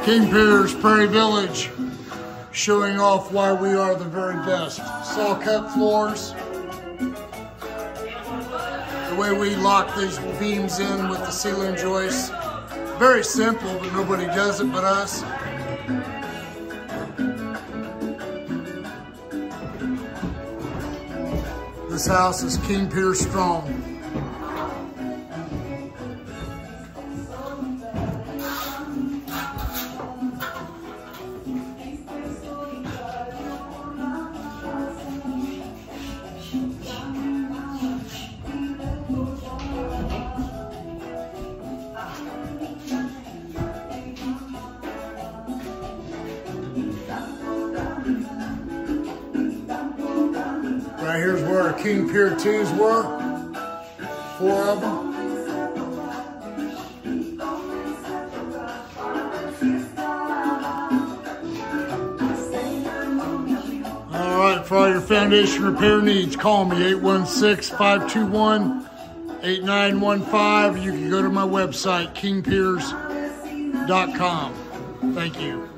King Piers Prairie Village, showing off why we are the very best. Saw cut floors. The way we lock these beams in with the ceiling joists. Very simple, but nobody does it but us. This house is King Piers strong. Right here's where our King Pier 2s were. 4 of them. All right, for all your foundation repair needs, call me 816-521-8915. You can go to my website, kingpiers.com. Thank you.